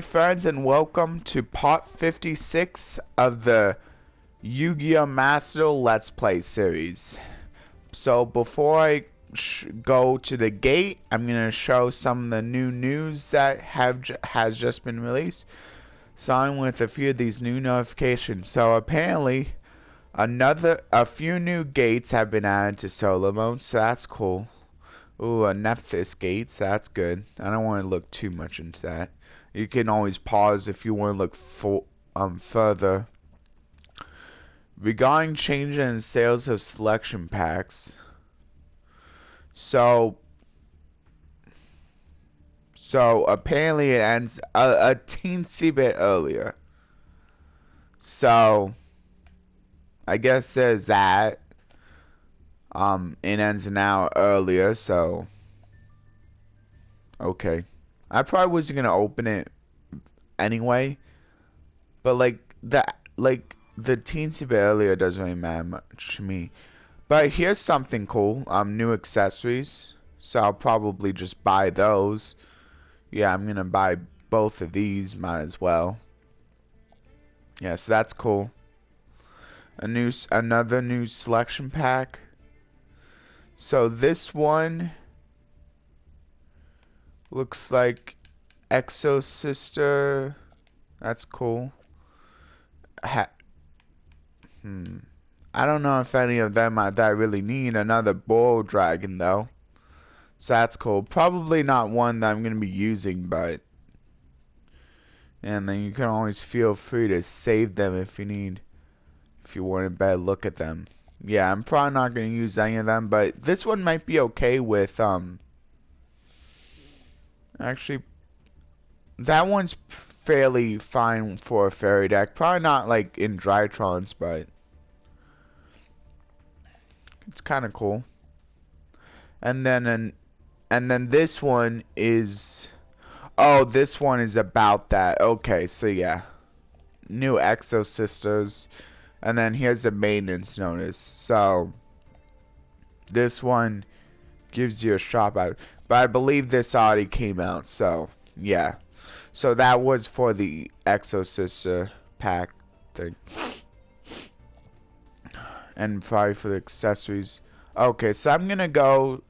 Friends, and welcome to part 56 of the Yu-Gi-Oh! Master Let's Play series. So before I go to the gate, I'm going to show some of the new news that has just been released. Starting with a few of these new notifications. So apparently a few new gates have been added to solo mode, so that's cool. Ooh, a Nephthys gates, that's good. I don't want to look too much into that. You can always pause if you want to look further. Regarding changes in sales of selection packs. So apparently it ends a teensy bit earlier. So I guess there's that. It ends an hour earlier, so okay. I probably wasn't gonna open it anyway, but the teensy bit earlier doesn't really matter much to me. But here's something cool. New accessories. So I'll probably just buy those. Yeah, I'm gonna buy both of these. Might as well. Yeah, so that's cool. Another new selection pack. So this one looks like Exo Sister. That's cool. I don't know if any of them that I really need. Another Bull Dragon though. So that's cool. Probably not one that I'm going to be using, but... And then you can always feel free to save them if you need. If you want a better look at them. Yeah, I'm probably not going to use any of them, but this one might be okay with, Actually, that one's fairly fine for a fairy deck. Probably not, like, in Drytrons, but... It's kind of cool. And then this one is... Oh, this one is about that. Okay, so yeah. New Exo Sisters. And then here's a maintenance notice. So, this one gives you a shop out. But I believe this already came out, so, yeah. So that was for the Exo Sister pack thing. And probably for the accessories. Okay, so I'm gonna go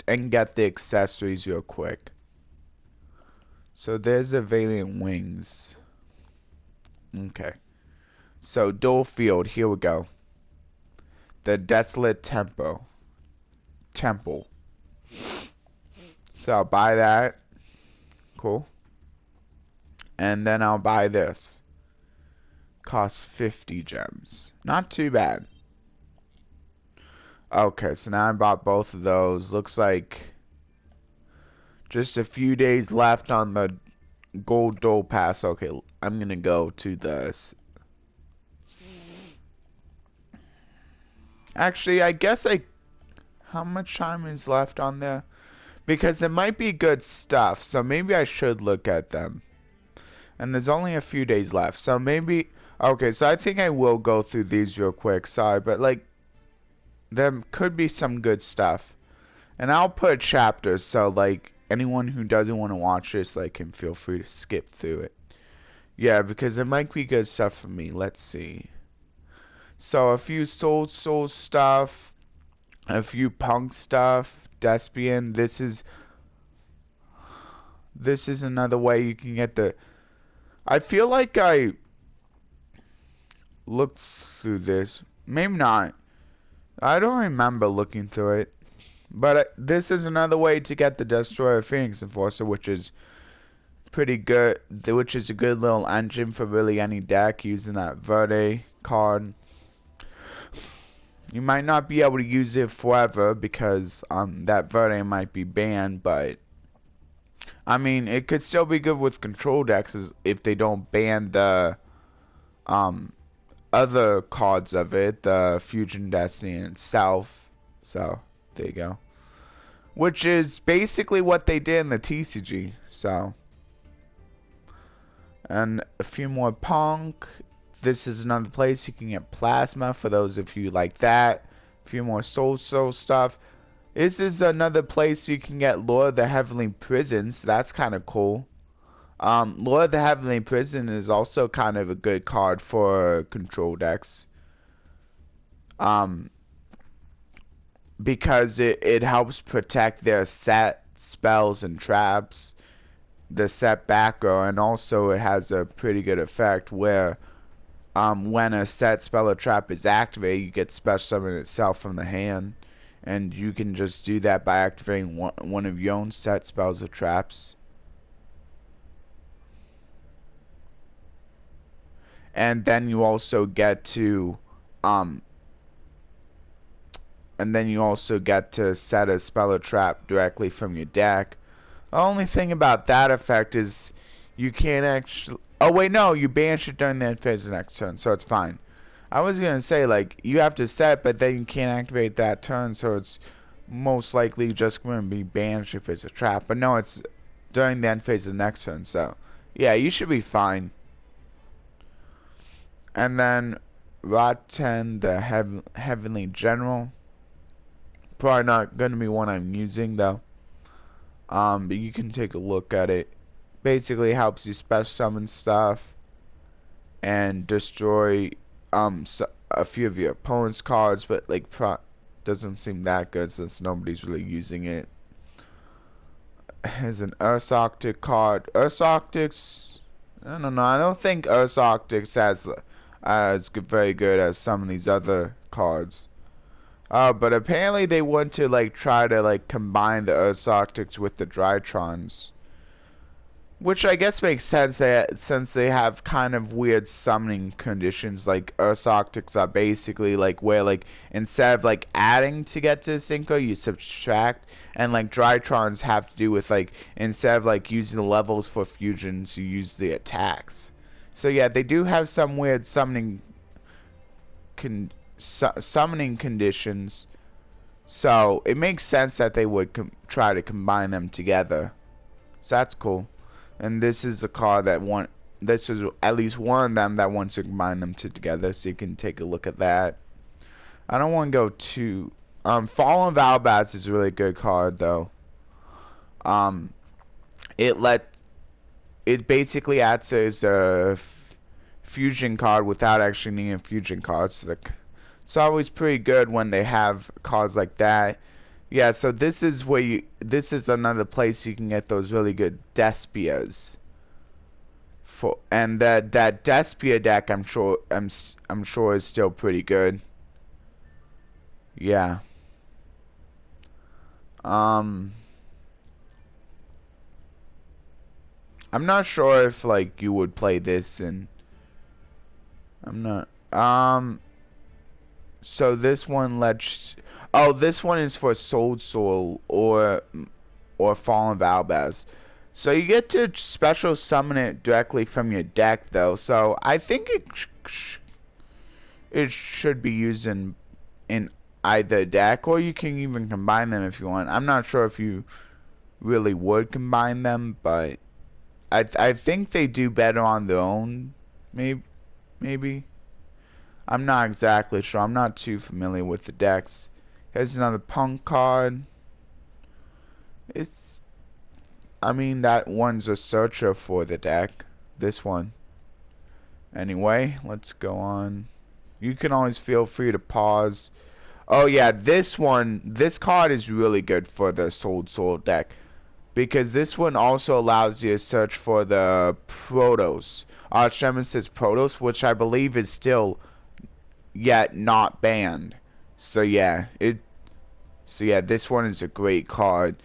and get the accessories real quick. So there's a Valiant wings. Okay. So Duel Field, here we go. The Desolate Temple. So I'll buy that. Cool. And then I'll buy this. Costs 50 gems. Not too bad. Okay, so now I bought both of those. Looks like just a few days left on the Gold Duel Pass. Okay, I'm gonna go to this. Actually, I guess how much time is left on there? Because it might be good stuff, so maybe I should look at them. And there's only a few days left, so maybe... Okay, so I think I will go through these real quick. Sorry, but like... There could be some good stuff. And I'll put chapters, so like... Anyone who doesn't want to watch this, like, can feel free to skip through it. Yeah, because it might be good stuff for me. Let's see. So, a few soul stuff. A few punk stuff. Despian. This is another way you can get the... I feel like I looked through this. Maybe not. I don't remember looking through it. But this is another way to get the Destroyer Phoenix Enforcer, which is pretty good. Which is a good little engine for really any deck using that Verde card. You might not be able to use it forever because that Verde might be banned, but I mean it could still be good with control decks if they don't ban the other cards of it, the Fusion Destiny and South. So there you go. Which is basically what they did in the TCG. So, and a few more punk. This is another place you can get plasma for those of you like that. A few more soul stuff. This is another place you can get Lord of the Heavenly Prisons. That's kind of cool. Lord of the Heavenly Prison is also kind of a good card for control decks. Because it helps protect their set spells and traps, the set back row, and also it has a pretty good effect where when a set spell or trap is activated, you get special summon itself from the hand, and you can just do that by activating one of your own set spells or traps. And then you also get to set a spell or trap directly from your deck. The only thing about that effect is you can't actually... Oh, wait, no. You banish it during the end phase of the next turn, so it's fine. I was going to say, like, you have to set, but then you can't activate that turn, so it's most likely just going to be banished if it's a trap. But no, it's during the end phase of the next turn, so... Yeah, you should be fine. And then Rot 10, the Heavenly General. Probably not going to be one I'm using, though. But you can take a look at it. Basically helps you special summon stuff and destroy a few of your opponent's cards, but like doesn't seem that good since nobody's really using it. Has an Ursarctic card. Ursarctic's, I don't know. I don't think Ursarctic's as very good as some of these other cards. But apparently they want to like try to like combine the Ursarctics with the Drytrons, which I guess makes sense since they have kind of weird summoning conditions. Like Ursarctics are basically like where like instead of like adding to get to Synchro, you subtract, and like Drytrons have to do with like instead of like using the levels for fusions, you use the attacks. So yeah, they do have some weird summoning conditions, so it makes sense that they would try to combine them together. So that's cool. And this is a card that this is at least one of them that wants to combine them together, so you can take a look at that. I don't want to go too... Fallen Valbats is a really good card, though. It basically acts as a fusion card without actually needing a fusion card, so it's always pretty good when they have cards like that. Yeah, so this is this is another place you can get those really good Despias. And that Despia deck, I'm sure is still pretty good. Yeah. I'm not sure if like you would play this, and I'm not. So this one this one is for Soul or Fallen Valbaz. So you get to special summon it directly from your deck, though. So I think it should be used in either deck, or you can even combine them if you want. I'm not sure if you really would combine them, but I think they do better on their own. Maybe. I'm not exactly sure. I'm not too familiar with the decks. Here's another Punk card. I mean, that one's a searcher for the deck. This one. Anyway, let's go on. You can always feel free to pause. Oh yeah, this card is really good for the Soul deck, because this one also allows you to search for the Protos. Arch Nemesis Protos, which I believe is still yet not banned. So yeah, this one is a great card.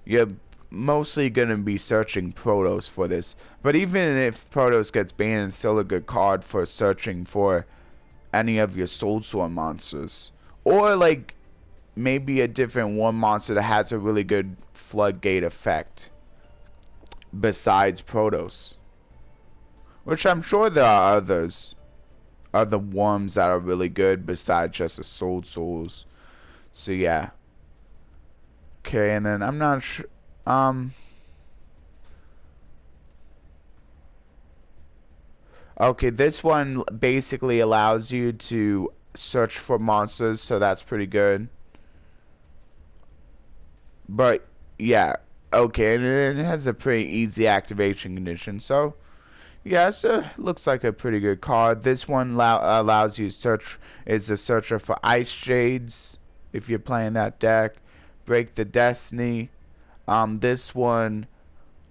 You're mostly gonna be searching Protos for this, but even if Protos gets banned, it's still a good card for searching for any of your Soul monsters, or like maybe a different one monster that has a really good floodgate effect besides Protos, which I'm sure there are other worms that are really good besides just the Souls. So yeah. Okay, and then I'm not sure. Okay, this one basically allows you to search for monsters, so that's pretty good. But yeah, okay, and it has a pretty easy activation condition. So yeah, so looks like a pretty good card. This one allows you to search, is a searcher for Ice Shades if you're playing that deck. Break the Destiny. This one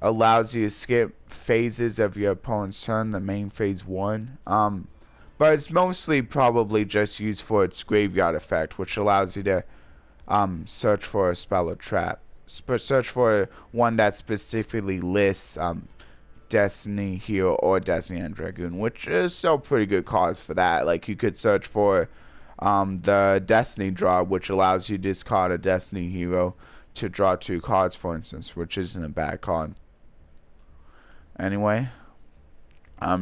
allows you to skip phases of your opponent's turn, the main phase one. But it's mostly probably just used for its graveyard effect, which allows you to search for a spell or trap. Search for one that specifically lists Destiny Hero or Destiny and Dragoon, which is still pretty good cards for that. Like you could search for the Destiny draw, which allows you to discard a Destiny Hero to draw 2 cards, for instance, which isn't a bad card. Anyway,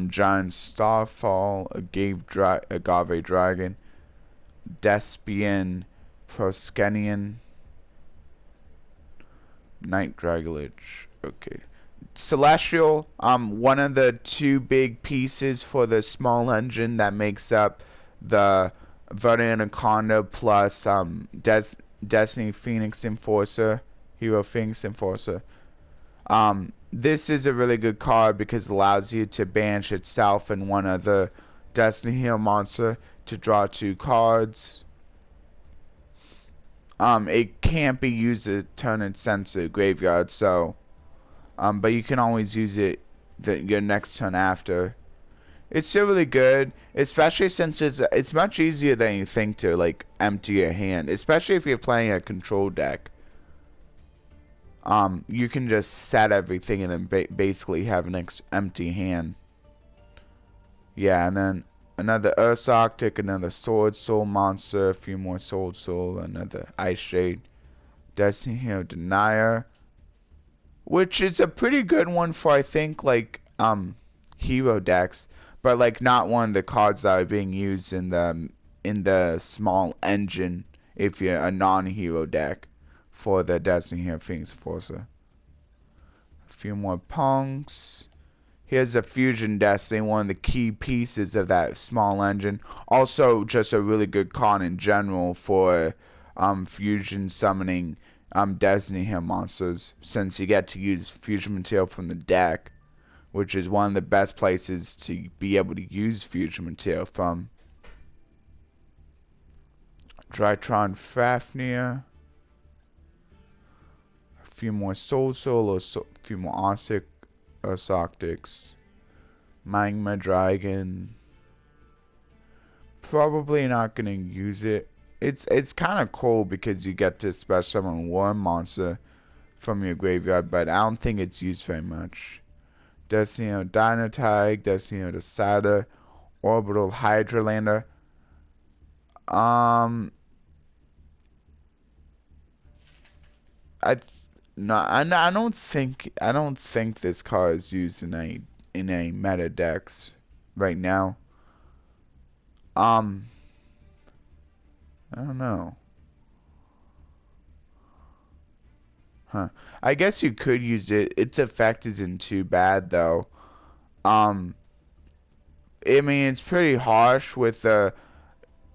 Giant Starfall, Agave Dragon, Despian, Proskenian, Night Dragolich. Okay. Celestial, one of the 2 big pieces for the small engine that makes up the Valiant Anaconda plus Destiny Phoenix Enforcer, Hero Phoenix Enforcer. This is a really good card because it allows you to banish itself and one other Destiny Hero monster to draw 2 cards. It can't be used to turn it sent to the graveyard, so but you can always use it your next turn after. It's still really good, especially since it's much easier than you think to like empty your hand, especially if you're playing a control deck. You can just set everything and then basically have an empty hand. Yeah, and then another Ursarctic, another Sword Soul monster, a few more Sword Soul, another Ice Shade, Destiny Hero Denier, which is a pretty good one for I think like hero decks, but like not one of the cards that are being used in the small engine if you're a non-hero deck for the Destiny Hero Phoenix Enforcer. A few more punks. Here's a Fusion Destiny, one of the key pieces of that small engine. Also, just a really good card in general for fusion summoning Destiny Hero monsters, since you get to use fusion material from the deck, which is one of the best places to be able to use fusion material from. Drytron Fafnir. A few more Soul a few more Ursarctics. Magma Dragon. Probably not gonna use it. It's kind of cool because you get to special summon one monster from your graveyard, but I don't think it's used very much. Destiny of Dynatag, Destiny of Desada, Orbital Hydralander. I don't think this card is used in a meta decks right now. I don't know. Huh. I guess you could use it. Its effect isn't too bad though. I mean it's pretty harsh with the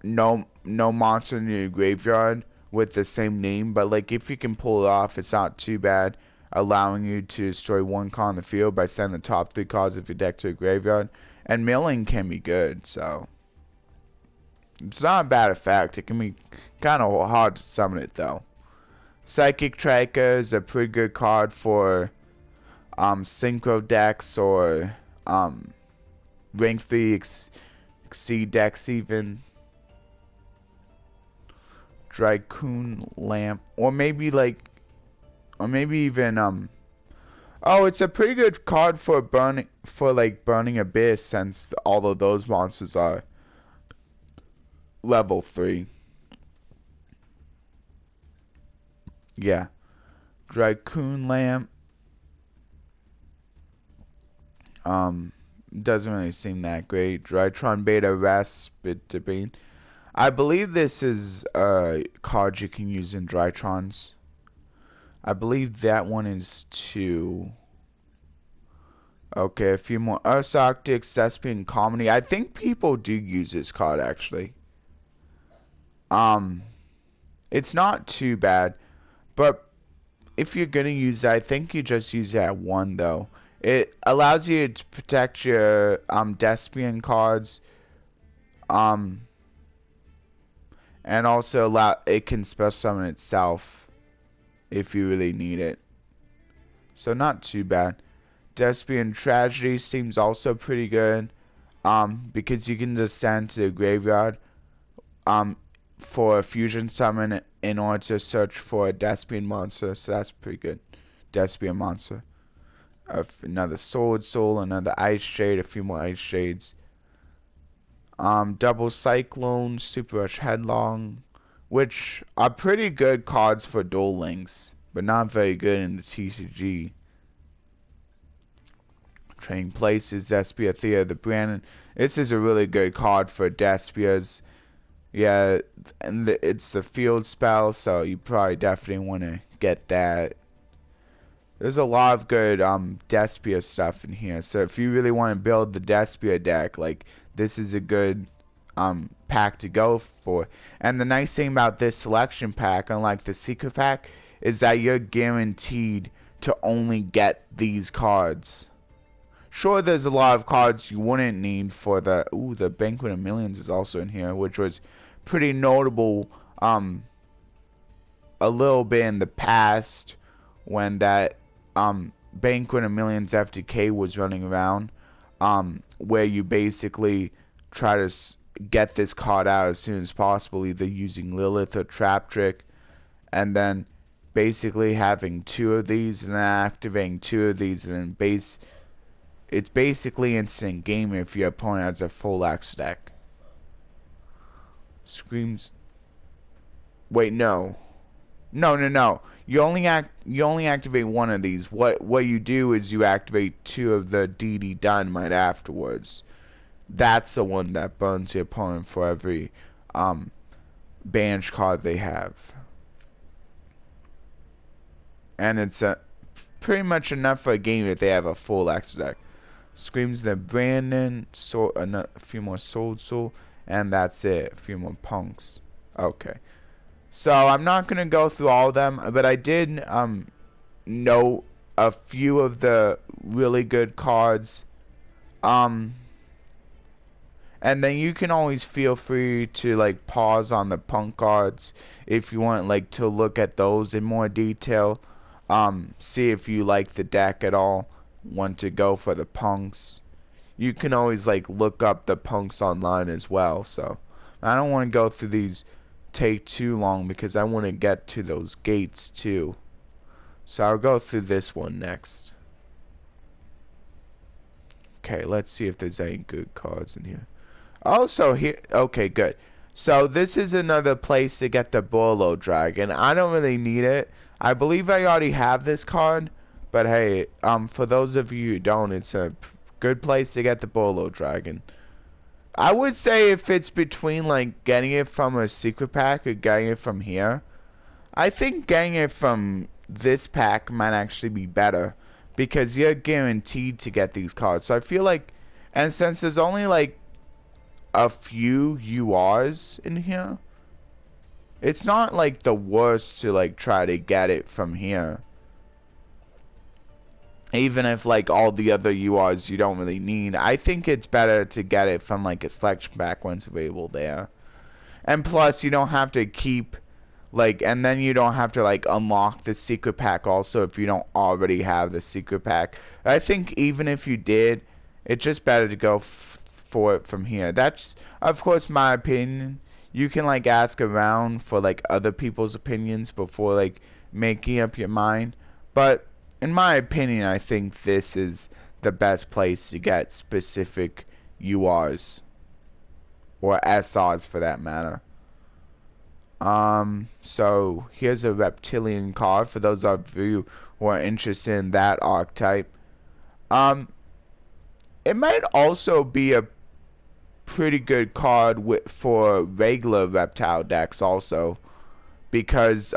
no monster in your graveyard with the same name, but like if you can pull it off, it's not too bad, allowing you to destroy 1 card on the field by sending the top 3 cards of your deck to a graveyard. And milling can be good, so it's not a bad effect. It can be kind of hard to summon it though. Psychic Tracker is a pretty good card for synchro decks or rank 3 exceed decks even. Dracoon Lamp, or maybe even oh, it's a pretty good card for burning Abyss, since all of those monsters are level 3. Yeah. Dracoon Lamp doesn't really seem that great. Drytron Beta Raspberry. I believe this is a card you can use in Drytrons. I believe that one is 2. Okay, a few more. Ursarctic, Thespian Comedy. I think people do use this card actually. It's not too bad, but if you're gonna use it, I think you just use it at 1 though. It allows you to protect your Despian cards, and also it can spell summon itself if you really need it. So not too bad. Despian Tragedy seems also pretty good, because you can just send to the graveyard for a fusion summon in order to search for a Despian monster, so that's pretty good. Despian monster. Another Sword Soul, another Ice Shade, a few more Ice Shades. Double Cyclone, Super Rush Headlong, which are pretty good cards for Duel Links, but not very good in the TCG. Trading Places, Despia, Thea, the Brandon. This is a really good card for Despias. Yeah, and it's the field spell, so you probably definitely want to get that. There's a lot of good Despia stuff in here, so if you really want to build the Despia deck, like, this is a good pack to go for. And the nice thing about this selection pack, unlike the secret pack, is that you're guaranteed to only get these cards. Sure, there's a lot of cards you wouldn't need for the... Ooh, the Banquet of Millions is also in here, which was pretty notable a little bit in the past when that Banquet of Millions FTK was running around, where you basically try to get this card out as soon as possible, either using Lilith or Trap Trick, and then basically having 2 of these and then activating 2 of these, and then it's basically instant game if your opponent has a full X deck. Screams. Wait, no. No. You only activate 1 of these. What you do is you activate 2 of the DD Dynamite afterwards. That's the one that burns your opponent for every banished card they have. And it's pretty much enough for a game if they have a full X deck. Screams the Brandon, a few more Soul, and that's it. A few more Punks. Okay. So I'm not gonna go through all of them, but I did know a few of the really good cards. And then you can always feel free to like pause on the Punk cards if you want like to look at those in more detail. See if you like the deck at all. Want to go for the Punks. You can always like look up the Punks online as well. So I don't want to go through these take too long because I want to get to those gates too. So I'll go through this one next. Okay, let's see if there's any good cards in here. Also here, okay, good. So this is another place to get the Bolo Dragon. I don't really need it. I believe I already have this card, but hey, for those of you who don't, it's a good place to get the Bolo Dragon. I would say if it's between like getting it from a secret pack or getting it from here, I think getting it from this pack might actually be better because you're guaranteed to get these cards. So I feel like, and since there's only like a few URs in here, it's not like the worst to like try to get it from here. Even if like all the other URs you don't really need, I think it's better to get it from like a selection pack when it's available there. And plus you don't have to keep like, and then you don't have to like unlock the secret pack also if you don't already have the secret pack. I think even if you did, it's just better to go for it from here. That's of course my opinion. You can like ask around for like other people's opinions before like making up your mind, but in my opinion, I think this is the best place to get specific URs. Or SRs for that matter. So here's a reptilian card for those of you who are interested in that archetype. It might also be a pretty good card for regular reptile decks also. Because,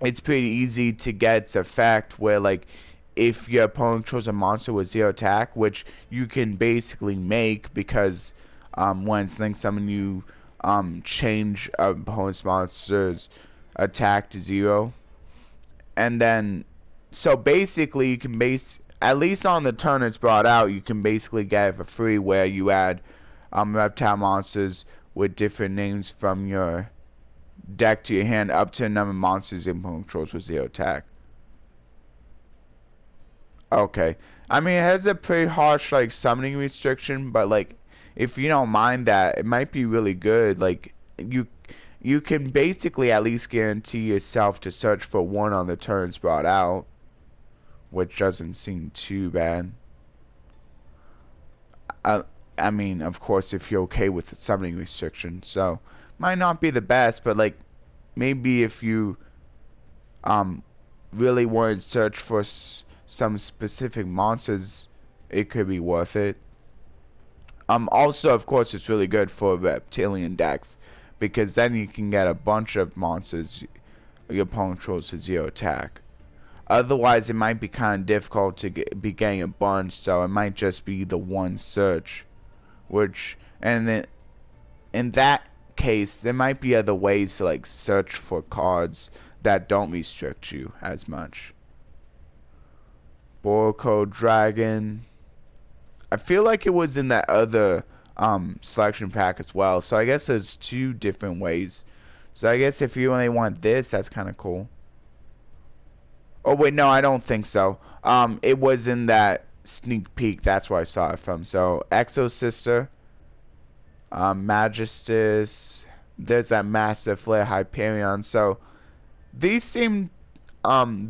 it's pretty easy to get its effect where like if your opponent chose a monster with 0 attack, which you can basically make because when it's linked summon you change opponent's monster's attack to 0, and then so basically you can at least on the turn it's brought out, you can basically get it for free where you add reptile monsters with different names from your deck to your hand up to a number of monsters your opponent controls with 0 attack. Okay. I mean, it has a pretty harsh, like, summoning restriction, but, like, if you don't mind that, it might be really good. Like, you can basically at least guarantee yourself to search for one on the turns brought out, which doesn't seem too bad. I mean, of course, if you're okay with the summoning restriction, so might not be the best, but like maybe if you really wanted to search for some specific monsters, it could be worth it. Also, of course, it's really good for reptilian decks because then you can get a bunch of monsters your opponent controls to 0 attack. Otherwise, it might be kind of difficult to be getting a bunch, so it might just be the one search. And then in that case, there might be other ways to like search for cards that don't restrict you as much. Borco Dragon. I feel like it was in that other selection pack as well. So I guess there's 2 different ways. So I guess if you only want this, that's kind of cool. Oh wait, no, I don't think so. It was in that sneak peek. That's where I saw it from. So Exo Sister, Magistus. There's that Massive Flare Hyperion. So these seem.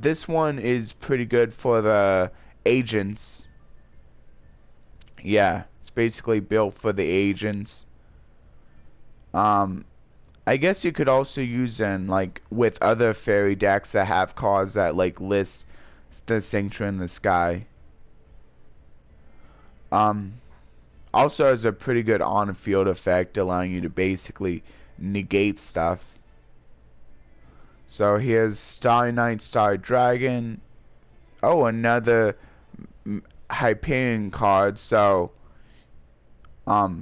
This one is pretty good for the agents. Yeah, it's basically built for the agents. I guess you could also use them like with other fairy decks that have cards that like list the Sanctuary in the Sky. Also has a pretty good on-field effect, allowing you to basically negate stuff. So here's Starry Night, Starry Dragon. Oh, another Hyperion card. So that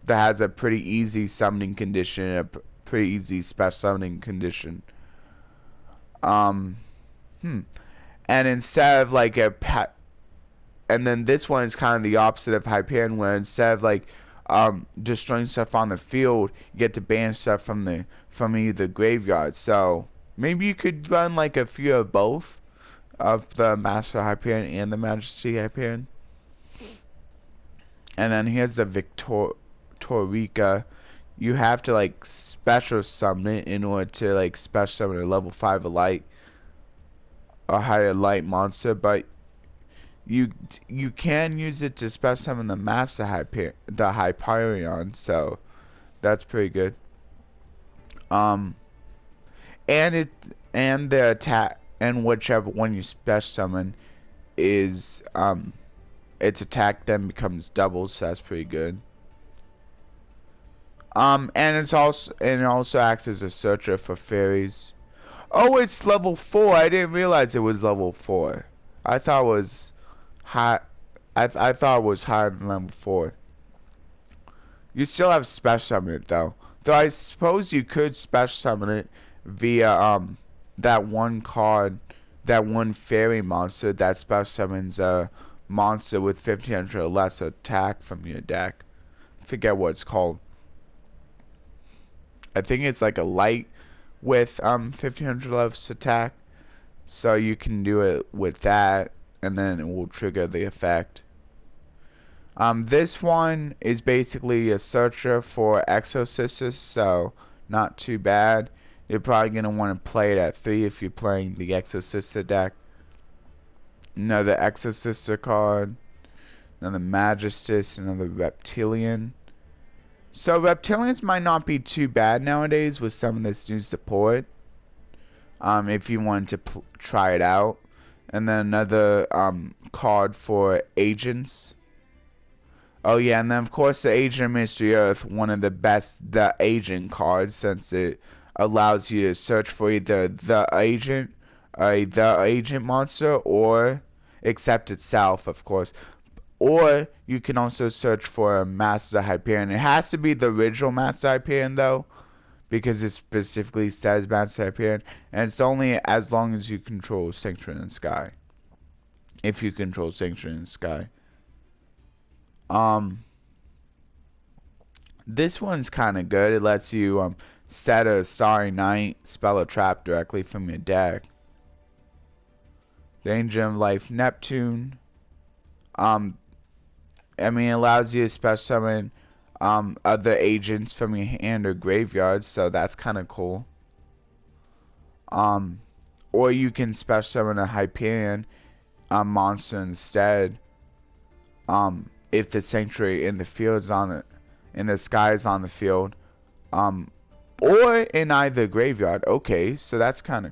has a pretty easy summoning condition, a pretty easy special summoning condition. And instead of like and then this one is kind of the opposite of Hyperion, where instead of like destroying stuff on the field, you get to banish stuff from either graveyard. So maybe you could run like a few of both, of the Master Hyperion and the Majesty Hyperion. And then here's the Victorica. You have to like special summon it in order to like special summon a level 5 light or higher light monster, but you can use it to special summon the Master Hyperion, so that's pretty good. And the attack, and whichever one you special summon is its attack then becomes double, so that's pretty good. And it also acts as a searcher for fairies. Oh, it's level 4. I didn't realize it was level 4. I thought it was high. I thought it was higher than level 4. You still have special summon it though. Though I suppose you could special summon it via that one card, that one fairy monster that special summons a monster with 1500 or less attack from your deck. I forget what it's called. I think it's like a light with 1500 less attack. So you can do it with that, and then it will trigger the effect. This one is basically a searcher for Exorcisters, so not too bad. You're probably going to want to play it at 3 if you're playing the Exorcister deck. Another Exorcister card, another Magistus, another Reptilian. So Reptilians might not be too bad nowadays with some of this new support. If you wanted to try it out. And then another card for agents. Oh yeah, and then of course the Agent of Mystery Earth, one of the best agent cards, since it allows you to search for either the agent monster, or except itself, of course. Or you can also search for a Master Hyperion. It has to be the original Master Hyperion though, because it specifically says Master Hyperion, and it's only as long as you control Sanctuary in the Sky. If you control Sanctuary in the Sky. This one's kind of good. It lets you set a Starry Night spell or trap directly from your deck. The Engine of Life Neptune. I mean, it allows you to special summon other agents from your hand or graveyard, so that's kind of cool. Or you can special summon a Hyperion monster instead. If the Sanctuary in the field is on in the sky is on the field, or in either graveyard. Okay, so that's kind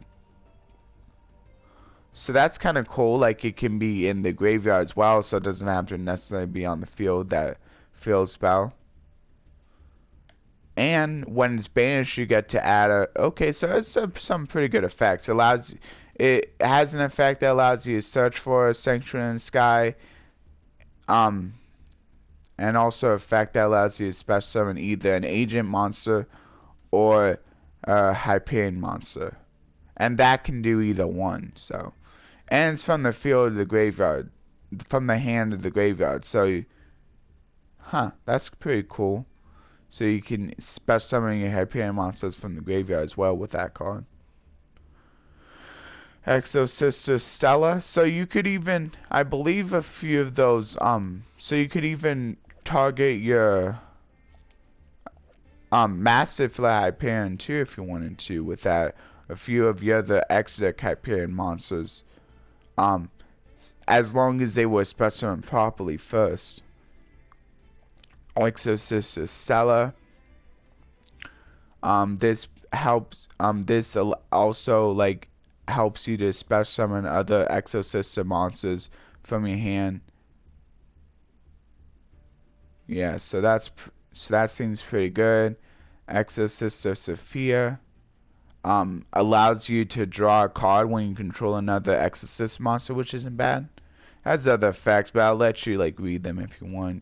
of cool. Like, it can be in the graveyard as well, so it doesn't have to necessarily be on the field, that field spell. And when it's banished, you get to add a. Okay, so it's some pretty good effects. It has an effect that allows you to search for a Sanctuary in the Sky. And also an effect that allows you to special summon either an agent monster or a Hyperion monster. And that can do either one, so. And it's from the field to the graveyard. From the hand to the graveyard. So, that's pretty cool. So you can special summon your Hyperion monsters from the graveyard as well with that card. Exosister Stella. So you could even, I believe a few of those, so you could even target your Massive Hyperion too if you wanted to with that. A few of your other Exotic Hyperion monsters. As long as they were special summoned properly first. Exosister Stella. This helps, this also, like, helps you to special summon other Exosister monsters from your hand. Yeah, so that seems pretty good. Exosister Sophia allows you to draw a card when you control another Exorcist monster, which isn't bad. Has other effects, but I'll let you like read them if you want.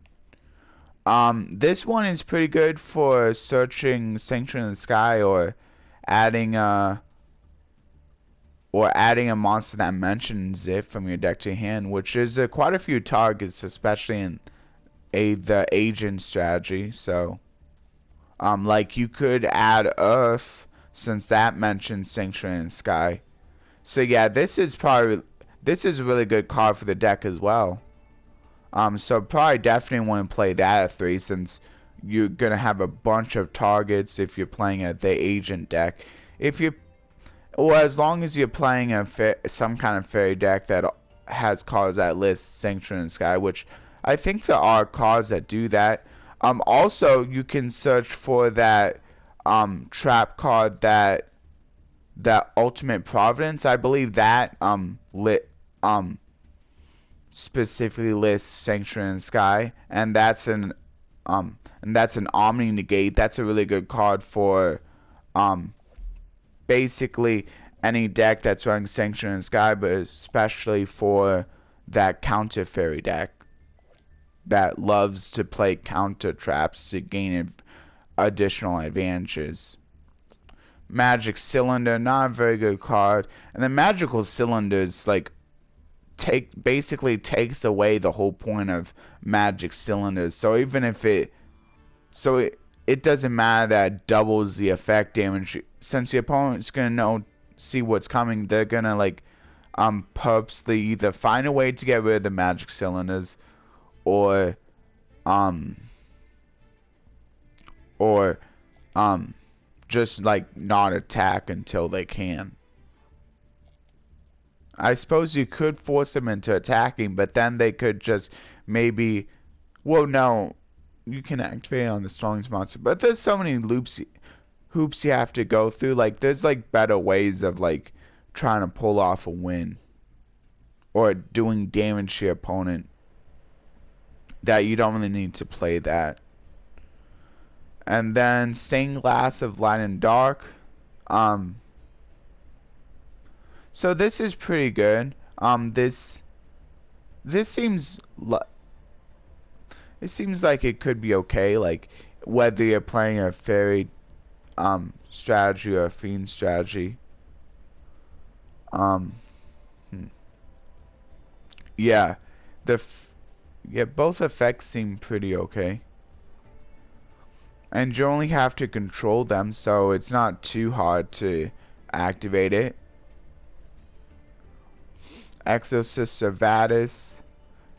This one is pretty good for searching Sanctuary in the Sky or adding a monster that mentions it from your deck to your hand, which is quite a few targets, especially in the agent strategy. So, like, you could add Earth since that mentions Sanctuary in the Sky. So yeah, this is a really good card for the deck as well. So probably definitely want to play that at 3 since you're gonna have a bunch of targets if you're playing the agent deck. Or as long as you're playing some kind of fairy deck that has cards that list Sanctuary in the Sky, which I think there are cards that do that. Also, you can search for that trap card that Ultimate Providence. I believe that specifically lists Sanctuary in the Sky, and that's an Omni Negate. That's a really good card for basically any deck that's running Sanctuary in the Sky, but especially for that counter fairy deck that loves to play counter traps to gain additional advantages. Magic Cylinder, not a very good card, and the Magical Cylinders like basically takes away the whole point of Magic Cylinders. So even if it doesn't matter that it doubles the effect damage, since the opponent's gonna see what's coming. They're gonna like purposely either find a way to get rid of the Magic Cylinders, or just like not attack until they can. I suppose you could force them into attacking, but then they could just maybe, well, no, you can activate on the strongest monster, but there's so many hoops you have to go through. Like, there's like better ways of like trying to pull off a win or doing damage to your opponent that you don't really need to play that. And then Stained Glass of Light and Dark. So this is pretty good. This seems it seems like it could be okay. Like, whether you're playing a fairy, strategy or a fiend strategy. Um, hmm. Yeah, yeah, both effects seem pretty okay. And you only have to control them, so it's not too hard to activate it. Exorcist Servatus.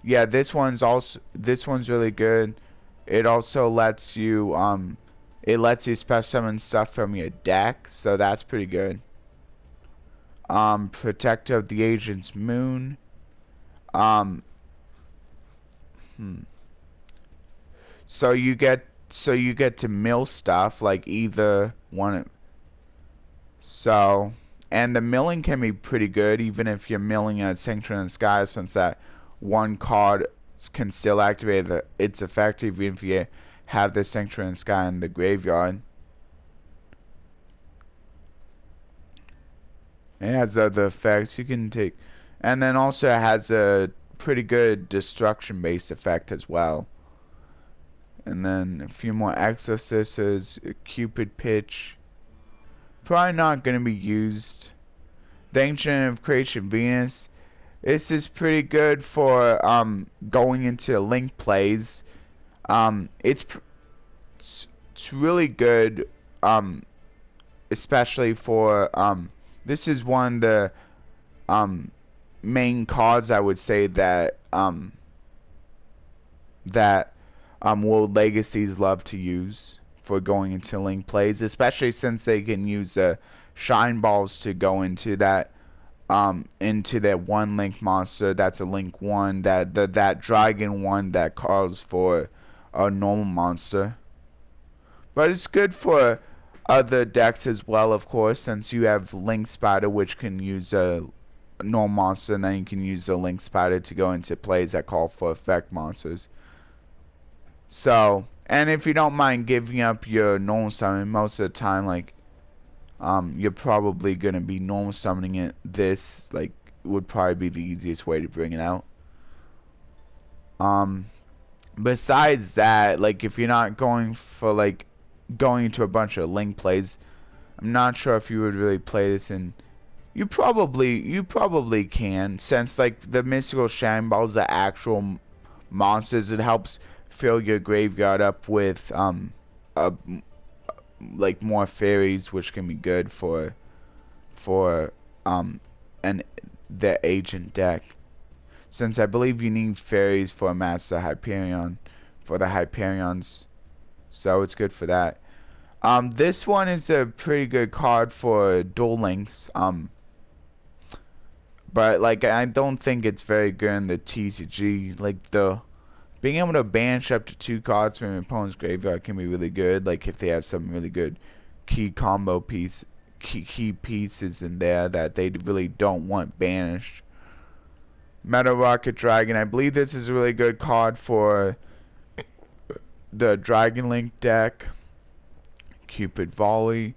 Yeah, this one's really good. It also lets you it lets you special summon stuff from your deck, so that's pretty good. Protector of the Agent's Moon. Um so you get to mill stuff like either one. So, and the milling can be pretty good even if you're milling a Sanctuary in the Sky, since that one card can still activate its effect even if you have the Sanctuary in the Sky in the graveyard. It has other effects you can take. And then also it has a pretty good destruction based effect as well. And then a few more Exorcists, Cupid Pitch. Probably not going to be used. The Ancient of Creation Venus. This is pretty good for going into link plays. It's really good, especially for this is one of the main cards I would say that World Legacies love to use for going into link plays, especially since they can use shine balls to go into that one link monster that's a link one, that dragon one that calls for a normal monster. But it's good for other decks as well, of course, since you have Link Spider, which can use a normal monster, and then you can use the Link Spider to go into plays that call for effect monsters. So, and if you don't mind giving up your normal summon, most of the time, like, you're probably gonna be normal summoning it. This, like, would probably be the easiest way to bring it out. Besides that, like, if you're not going for, like, going into a bunch of link plays, I'm not sure if you would really play this in. You probably can, since like the mystical shine balls are actual monsters. It helps fill your graveyard up with like more fairies, which can be good for the agent deck. Since I believe you need fairies for a Master Hyperion, for the Hyperions, so it's good for that. This one is a pretty good card for Duel Links. But like I don't think it's very good in the TCG. Like being able to banish up to 2 cards from your opponent's graveyard can be really good. Like if they have some really good key pieces in there that they really don't want banished. Metal Rocket Dragon. I believe this is a really good card for the Dragon Link deck. Cupid Volley,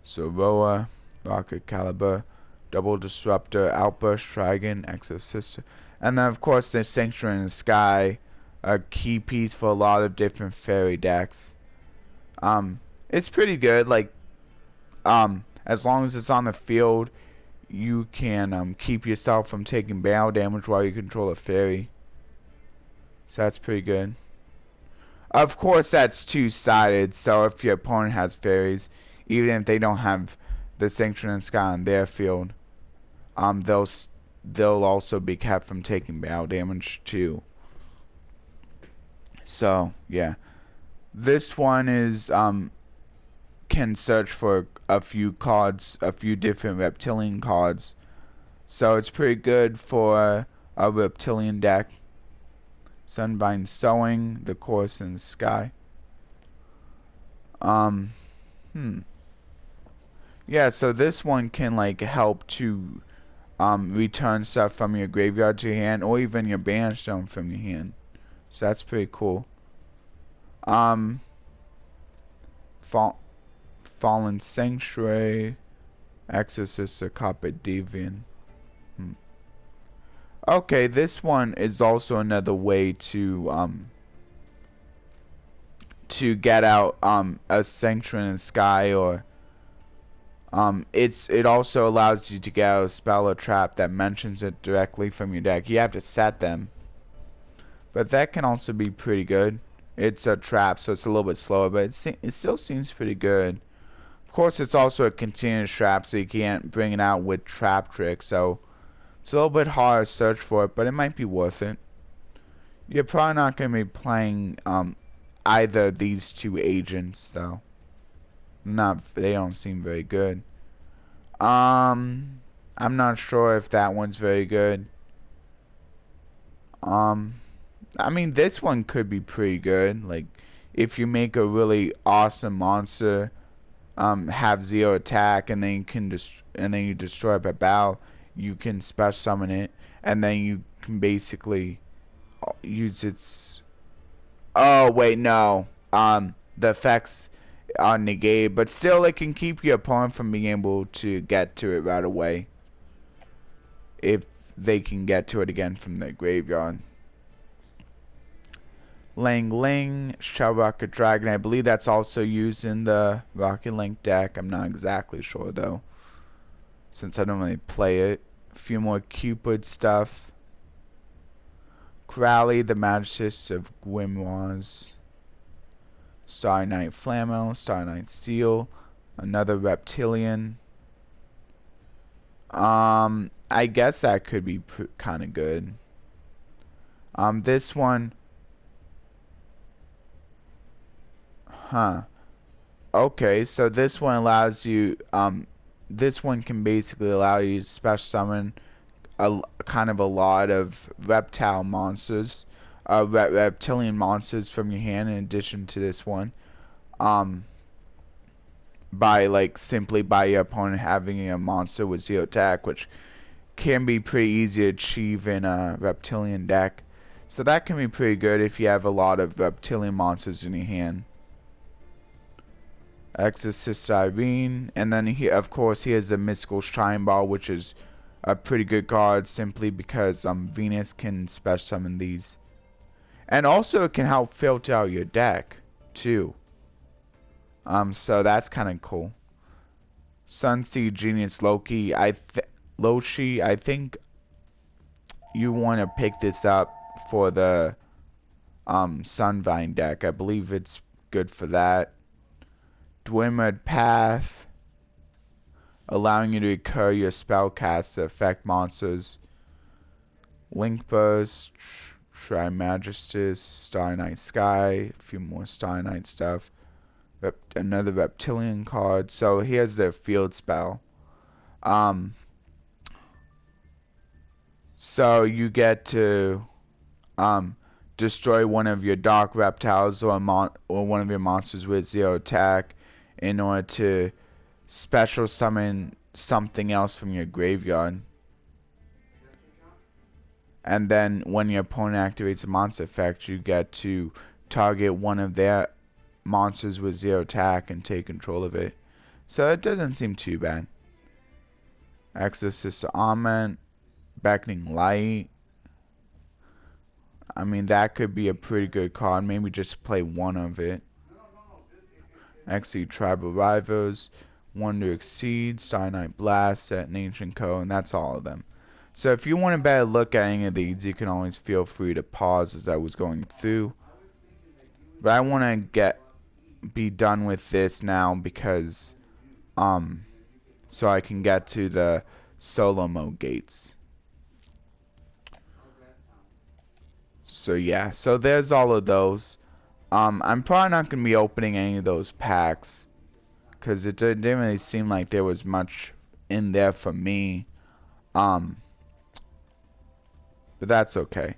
Soroa, Rocket Caliber, Double Disruptor, Outburst Dragon, Exorcist, and then of course the Sanctuary in the Sky, a key piece for a lot of different fairy decks. It's pretty good. Like, as long as it's on the field, you can keep yourself from taking battle damage while you control a fairy. So that's pretty good. Of course, that's two-sided, so if your opponent has fairies, even if they don't have the Sanctuary in the Sky on their field, they'll also be kept from taking battle damage too. So, yeah. This one is, can search for a few cards, a few different reptilian cards. So it's pretty good for a reptilian deck. Sunvine Sowing, the Chorus in the Sky. Yeah, so this one can like help to return stuff from your graveyard to your hand, or even your banish stone from your hand. So that's pretty cool. Fallen Sanctuary, Exorcist or Carpet Deviant. Okay, this one is also another way to to get out a sanctuary in the sky, or it also allows you to get out a spell or trap that mentions it directly from your deck. You have to set them, but that can also be pretty good. It's a trap, so it's a little bit slower, but it still seems pretty good. Of course, it's also a continuous trap, so you can't bring it out with trap tricks, so it's a little bit hard to search for it, but it might be worth it. You're probably not going to be playing either of these two agents, though. They don't seem very good. I'm not sure if that one's very good. I mean, this one could be pretty good. Like, if you make a really awesome monster, have 0 attack, and then you can you destroy it by battle, you can special summon it, and then you can basically use its. Oh wait, no. The effects are negated, but still, it can keep your opponent from being able to get to it right away if they can get to it again from their graveyard. Lang Ling, Shell Rocket Dragon. I believe that's also used in the Rocket Link deck. I'm not exactly sure though, since I don't really play it. A few more Cupid stuff. Crowley, the Magus of Grimoires. Starry Night Flamel, Starry Night Seal, another Reptilian. I guess that could be kind of good. This one. Huh. Okay, so this one allows you, this one can basically allow you to special summon kind of a lot of reptile monsters, reptilian monsters from your hand in addition to this one, simply by your opponent having a monster with 0 attack, which can be pretty easy to achieve in a reptilian deck. So that can be pretty good if you have a lot of reptilian monsters in your hand. Exorcist Irene, and then of course he has the Mystical Shrine Ball, which is a pretty good card simply because Venus can special summon these, and also it can help filter out your deck too. So that's kind of cool. Sunseed Genius Loki, I think you want to pick this up for the Sunvine deck. I believe it's good for that. Dwimmered Path, allowing you to recur your spellcast to affect monsters. Link Burst, Trimagistus, Starry Night Sky, a few more Starry Night stuff. Another Reptilian card. So here's their field spell. So you get to destroy one of your dark reptiles or one of your monsters with 0 attack in order to special summon something else from your graveyard. And then when your opponent activates a monster effect, you get to target one of their monsters with 0 attack and take control of it. So it doesn't seem too bad. Exorcist Amen, Beckoning Light. I mean, that could be a pretty good card. Maybe just play one of it. Exceed Tribal Rivals, Wonder Exceed, Starry Night Blast, Set and Ancient Co, and that's all of them. So if you want a better look at any of these, you can always feel free to pause as I was going through. But I want to be done with this now because, so I can get to the solo mode gates. So yeah, so there's all of those. I'm probably not going to be opening any of those packs because it didn't really seem like there was much in there for me. But that's okay.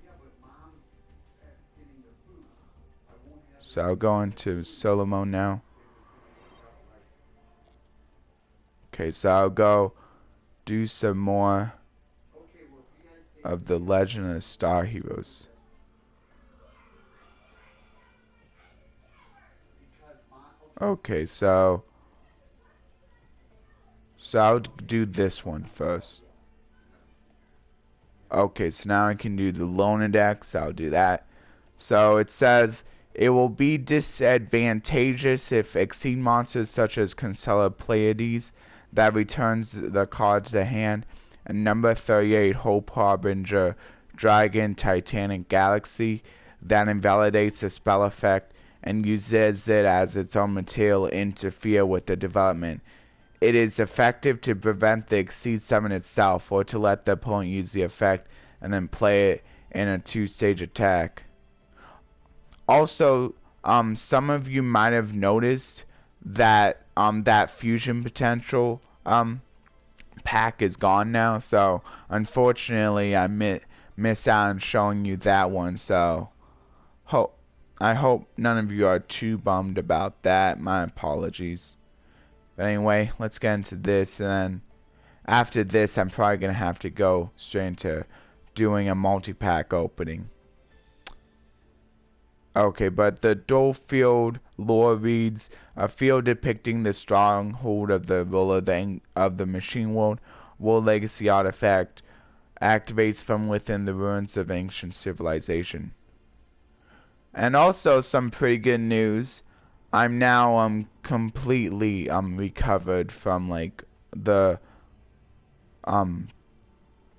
So I'll go into solo mode now. Okay, so I'll go do some more of the Legend of the Star Heroes. Okay, so I'll do this one first. Okay, so now I can do the loner deck, so I'll do that. So it says, It will be disadvantageous if exceed monsters such as Constellar Pleiades that returns the card to the hand, and number 38 Hope Harbinger Dragon Titanic Galaxy that invalidates the spell effect and uses it as its own material interfere with the development. It is effective to prevent the exceed summon itself or to let the opponent use the effect and then play it in a 2-stage attack. Also, some of you might have noticed that that fusion potential pack is gone now, so unfortunately I miss out on showing you that one, so I hope none of you are too bummed about that. My apologies. But anyway, let's get into this, and then after this I'm probably gonna have to go straight into doing a multi-pack opening. Okay, but the Duel field lore reads, a field depicting the stronghold of the ruler of the machine world. World legacy artifact activates from within the ruins of ancient civilization. And also some pretty good news. I'm now completely recovered from like the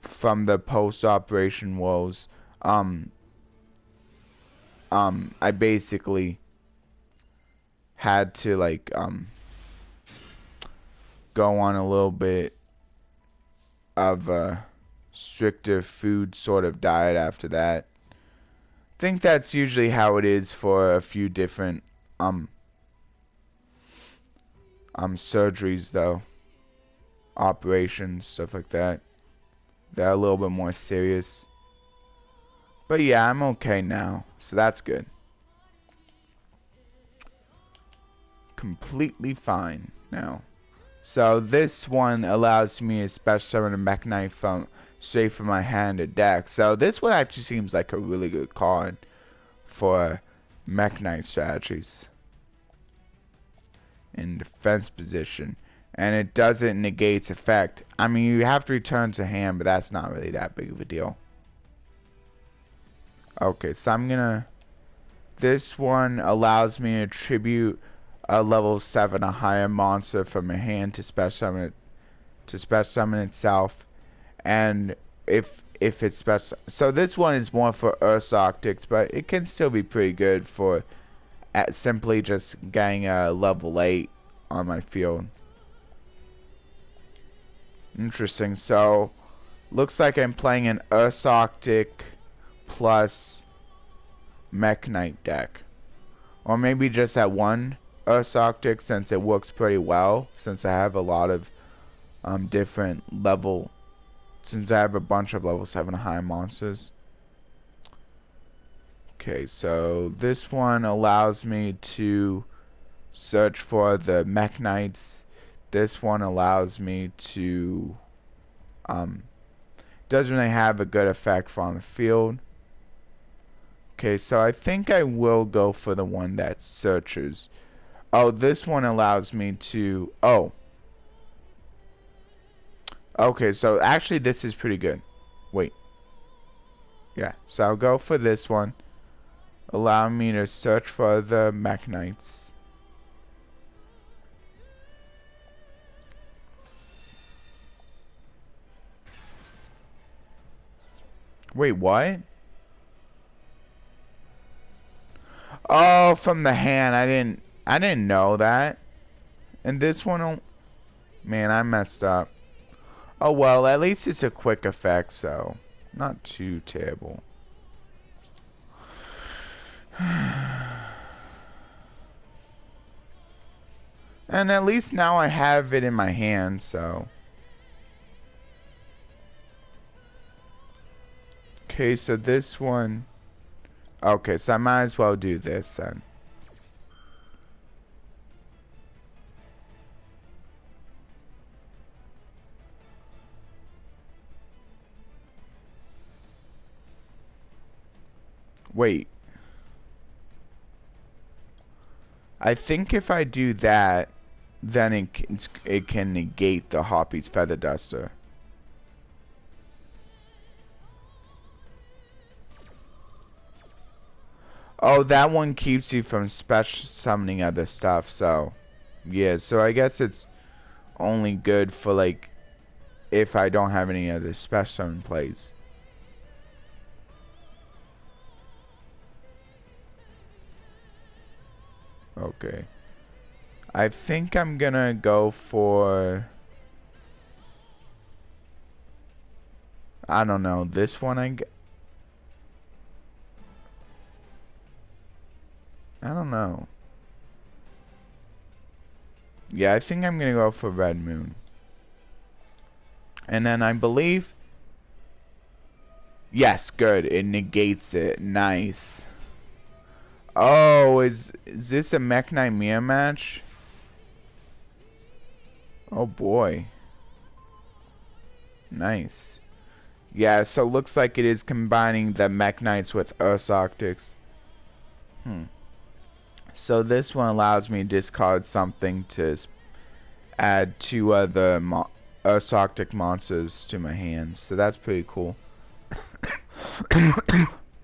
from the post-operation woes. I basically had to like go on a little bit of a stricter food sort of diet after that. I think that's usually how it is for a few different surgeries though. Operations, stuff like that. They're a little bit more serious. But yeah, I'm okay now, so that's good. Completely fine now. So this one allows me to special summon a Mekk-Knight from straight from my hand to deck. So this one actually seems like a really good card for Mekk-Knight strategies in defense position. And it doesn't negate its effect. I mean, you have to return to hand, but that's not really that big of a deal. Okay, so I'm gonna... This one allows me to tribute a level 7 a higher monster from a hand to special summon itself. And if it's special... So this one is more for Ursarctics, but it can still be pretty good for simply just getting a level 8 on my field. Interesting. So, looks like I'm playing an Ursarctic plus Mekk-Knight deck. Or maybe just that one Ursarctic, since it works pretty well. Since I have a lot of different level... Since I have a bunch of level 7 high monsters. Okay, so this one allows me to search for the Mekk-Knights. This one allows me to... doesn't really have a good effect for on the field. Okay, so I think I will go for the one that searches. Oh, this one allows me to... Oh. Okay, so actually this is pretty good. Wait. Yeah, so I'll go for this one. Allow me to search for the Mekk-Knights. Wait, what? Oh, from the hand. I didn't know that. And this one, man, I messed up. Oh well, at least it's a quick effect, so not too terrible. And at least now I have it in my hand, so. Okay, so this one. Okay, so I might as well do this then. Wait. I think if I do that, then it can negate the Hoppy's Feather Duster. Oh, that one keeps you from special summoning other stuff, so yeah, so I guess it's only good for like if I don't have any other special summon plays. Okay. I think I'm gonna go for, I don't know, this one I don't know. Yeah, I think I'm gonna go for Red Moon. And then I believe, yes, good. It negates it. Nice. Oh, is this a Mekk-Knight mirror match? Oh boy. Nice. Yeah, so looks like it is combining the Mekk-Knights with Ursarctics. So this one allows me to discard something to add two other Ursarctic monsters to my hands. So that's pretty cool.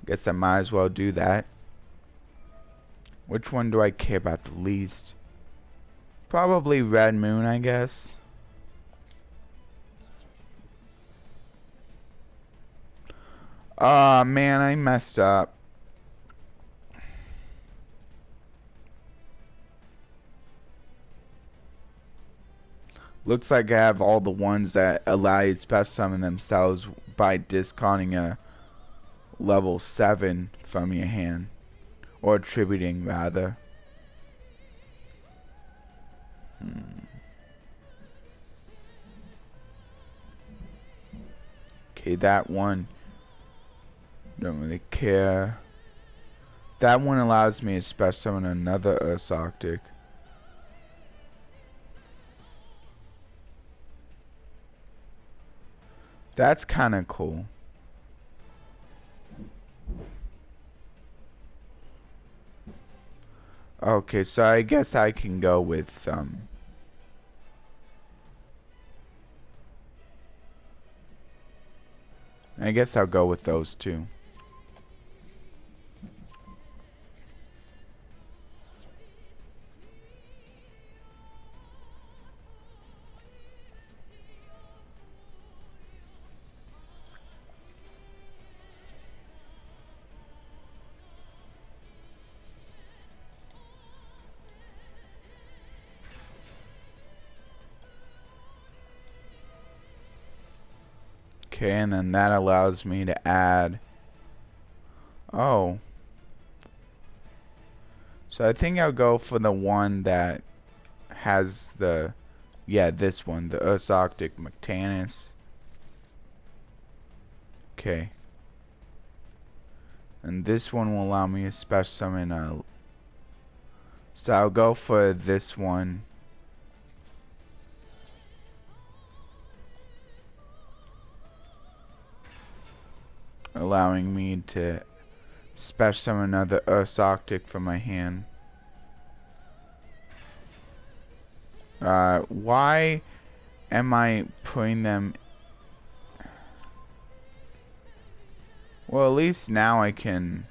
Guess I might as well do that. Which one do I care about the least? Probably Red Moon, I guess. Oh man, I messed up. Looks like I have all the ones that allow you to special summon themselves by discarding a level 7 from your hand. Or attributing, rather. Okay, that one. Don't really care. That one allows me to special summon another Ursarctic. That's kind of cool. Okay, so I guess I can go with I guess I'll go with those two. Okay, and then that allows me to add. Oh. So I think I'll go for the one that has the, yeah, this one, the Ursarctic Mekk-Knights. Okay. And this one will allow me to special summon a. So I'll go for this one. Allowing me to special summon another Ursarctic from my hand. Why am I putting them? Well, at least now I can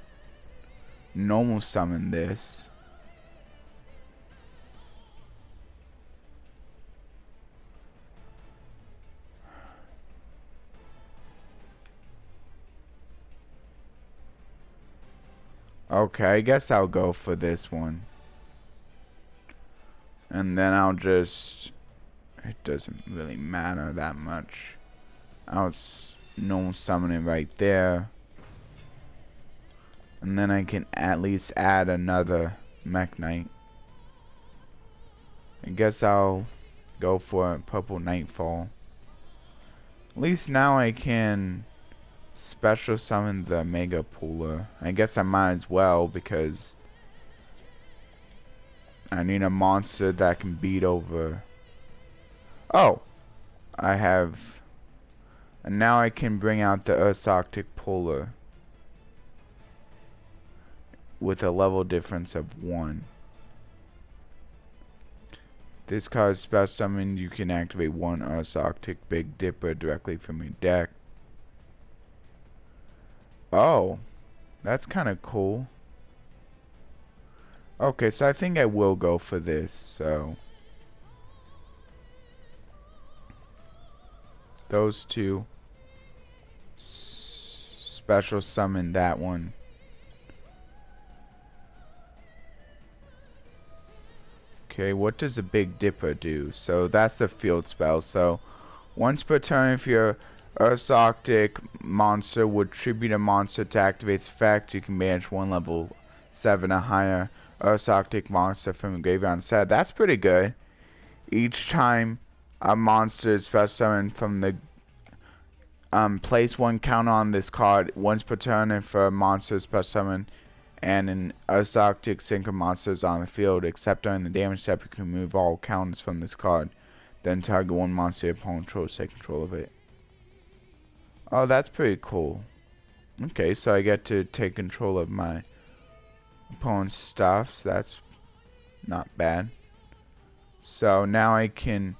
normal summon this. Okay, I guess I'll go for this one. And then I'll just, it doesn't really matter that much. I'll normal summon it right there. And then I can at least add another Mekk-Knight. I guess I'll go for Purple Nightfall. At least now I can special summon the Mega Pooler. I guess I might as well because I need a monster that can beat over. Oh, I have. And now I can bring out the Ursarctic Pooler with a level difference of 1. This card is special summoned. You can activate one Ursarctic Big Dipper directly from your deck. Oh, that's kind of cool. Okay, so I think I will go for this, so. Those two. Special summon that one. Okay, what does a Big Dipper do? So that's a field spell, so. Once per turn, if your Ursarctic monster would tribute a monster to activate its effect, you can banish one level 7 or higher Ursarctic monster from the graveyard instead. That's pretty good. Each time a monster is special summoned from the place one counter on this card once per turn if a monster is special summoned and an Ursarctic synchro monster is on the field, except during the damage step, you can move all counters from this card. Then target one monster your opponent controls, take control of it. Oh, that's pretty cool. Okay, so I get to take control of my opponent's stuff, so that's not bad. So now I can...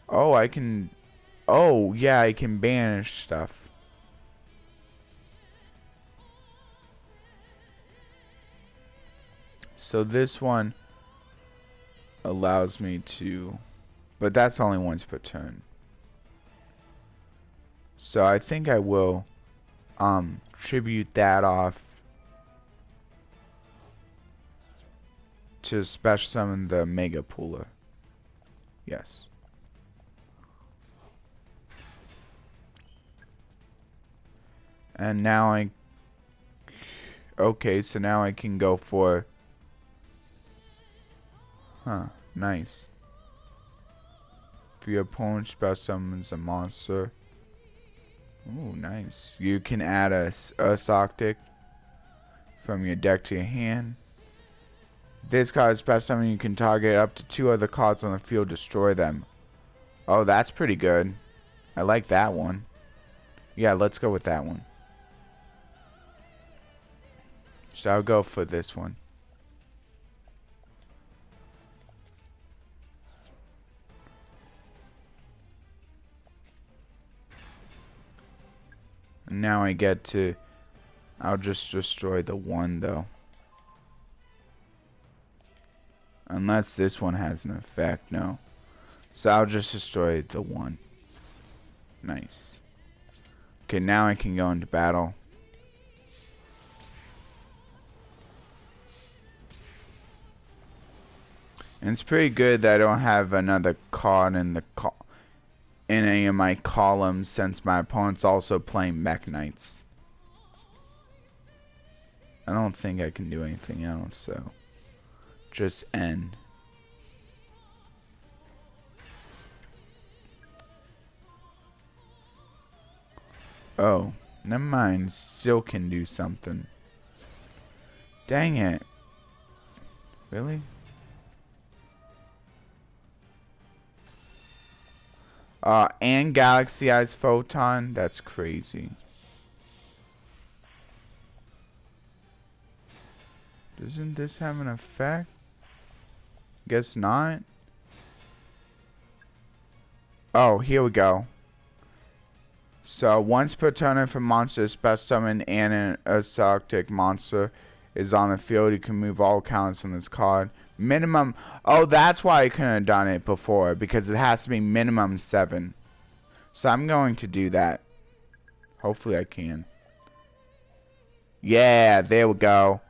Oh, I can... Oh, yeah, I can banish stuff. So this one allows me to... But that's only once per turn. So I think I will tribute that off to special summon the Mega Pooler. Yes. And now I... Okay, so now I can go for... Huh, nice. If your opponent special summons a monster. Ooh, nice. You can add a Ursarctic from your deck to your hand. This card is special summon. You can target up to 2 other cards on the field, destroy them. Oh, that's pretty good. I like that one. Yeah, let's go with that one. So I'll go for this one. And now I get to... I'll just destroy the one though. Unless this one has an effect, no. So I'll just destroy the one. Nice. Okay, now I can go into battle. And it's pretty good that I don't have another card in the in any of my columns since my opponent's also playing Mekk-Knights. I don't think I can do anything else, so just end. Oh, never mind. Still can do something. Dang it. Really? And Galaxy Eyes Photon? That's crazy. Doesn't this have an effect? Guess not. Oh, here we go. So, once per turn, if a monster is special summon and an Ursarctic monster is on the field, you can move all counters on this card. Minimum... Oh, that's why I couldn't have done it before, because it has to be minimum 7. So I'm going to do that. Hopefully I can. Yeah, there we go.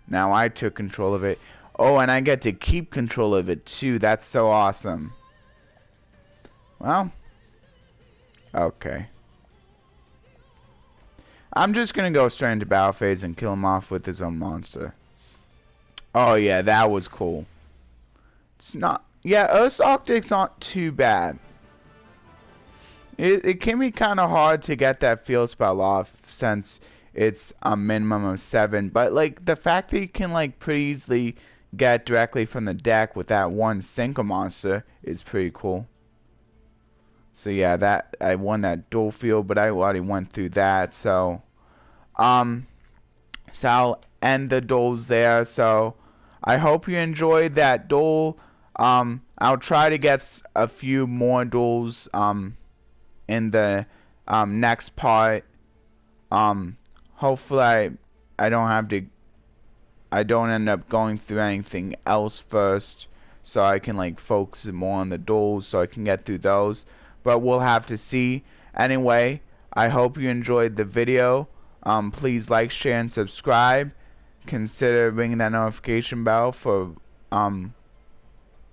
Now I took control of it. Oh, and I get to keep control of it too. That's so awesome. Well. Okay. I'm just going to go straight into battle phase and kill him off with his own monster. Oh yeah, that was cool. It's not... Yeah, Ursarctic's not too bad. It can be kind of hard to get that field spell off since it's a minimum of 7. But like the fact that you can like pretty easily get directly from the deck with that one synchro monster is pretty cool. So yeah, that I won that dual field, but I already went through that. So so I'll end the duels there. So I hope you enjoyed that duel. I'll try to get a few more duels in the next part. Hopefully I don't have to I don't end up going through anything else first, so I can like focus more on the duels so I can get through those. But we'll have to see. Anyway, I hope you enjoyed the video. Please like, share, and subscribe. Consider ringing that notification bell for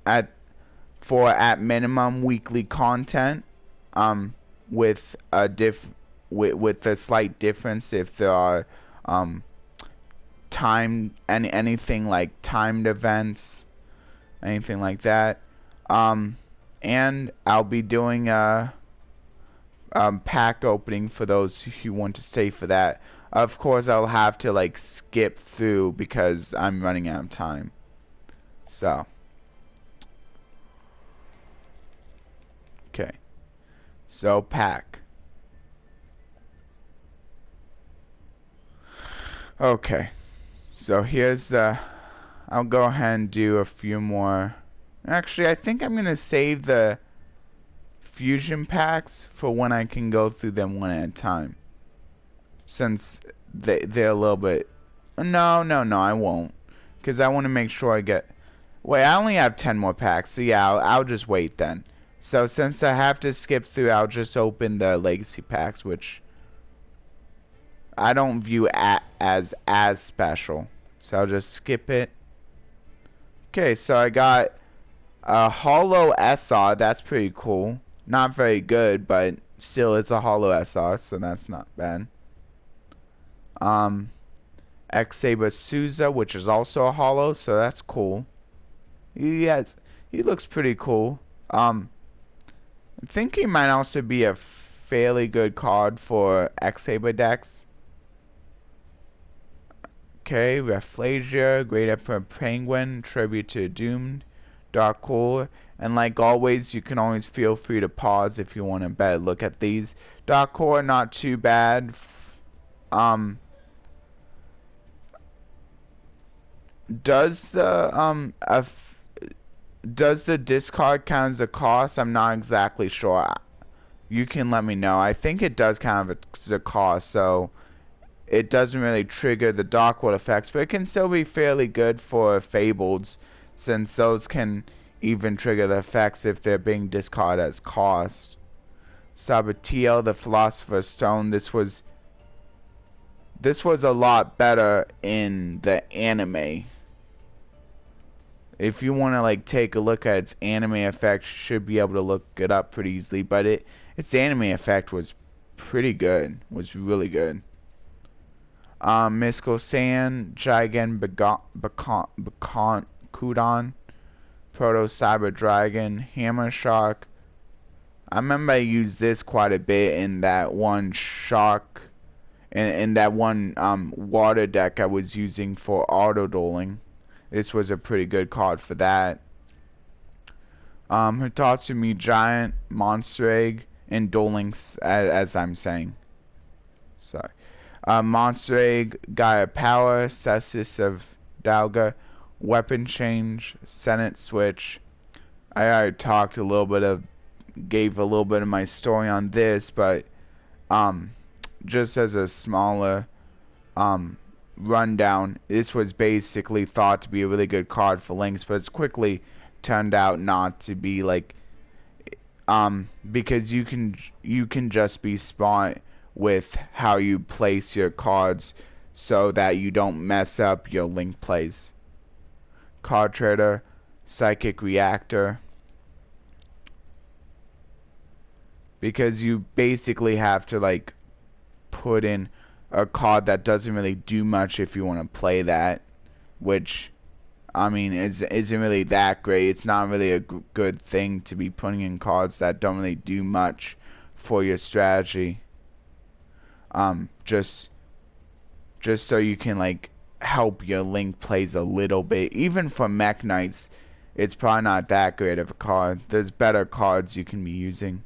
at minimum weekly content. With a with a slight difference if there are anything like timed events, anything like that. And I'll be doing a pack opening for those who want to stay for that. Of course, I'll have to like skip through because I'm running out of time. So, okay. So pack. Okay. So here's I'll go ahead and do a few more. Actually, I think I'm gonna save the fusion packs for when I can go through them one at a time. Since they're a little bit. No, I won't, because I want to make sure I get. Wait, I only have 10 more packs, so yeah, I'll just wait then. So since I have to skip through, I'll just open the legacy packs, which I don't view as special. So I'll just skip it. Okay, so I got a holo SR. That's pretty cool. Not very good, but still it's a holo SR, so that's not bad. X-Saber Souza, which is also a holo, so that's cool. He looks pretty cool. I think he might also be a fairly good card for X-Saber decks. Okay, Rafflesia, Great Emperor Penguin, Tribute to Doomed, Dark Core, and like always, you can always feel free to pause if you want a better look at these. Dark Core, not too bad. Does the discard count as a cost? I'm not exactly sure. You can let me know. I think it does count as a cost, so it doesn't really trigger the Darkwood effects, but it can still be fairly good for Fableds, since those can even trigger the effects if they're being discarded as cost. Sabatiel, the Philosopher's Stone. This was a lot better in the anime. If you want to like take a look at its anime effect, you should be able to look it up pretty easily. But its anime effect was pretty good. Was really good. Mystical Sand, Gigan Bacon Kudon, Proto Cyber Dragon, Hammer Shark. I remember I used this quite a bit in that one shark, in that one water deck I was using for auto dueling. This was a pretty good card for that. Hitatsumi Giant, Monster Egg, and Duel Links, as I'm saying. Sorry. Monster Egg, Gaia Power, Cestus of Dalga, Weapon Change, Senate Switch. I already talked a little bit of, gave a little bit of my story on this, but just as a smaller rundown, this was basically thought to be a really good card for Lynx, but it's quickly turned out not to be, like, because you can just be smart with how you place your cards so that you don't mess up your Link plays. Card Trader, Psychic Reactor, because you basically have to like put in a card that doesn't really do much if you want to play that, which I mean isn't really that great. It's not really a good thing to be putting in cards that don't really do much for your strategy. Just so you can like help your Link plays a little bit. Even for Mekk-Knights, it's probably not that great of a card. There's better cards you can be using.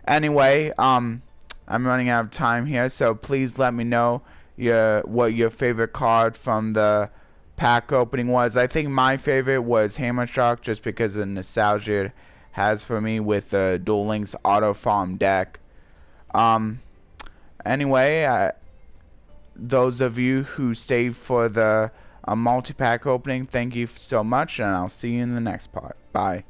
Anyway, I'm running out of time here, so please let me know what your favorite card from the pack opening was. I think my favorite was Hammer Shark, just because of the nostalgia it has for me with the Duel Links Auto Farm deck. Anyway, those of you who stayed for the a multi-pack opening. Thank you so much, and I'll see you in the next part. Bye.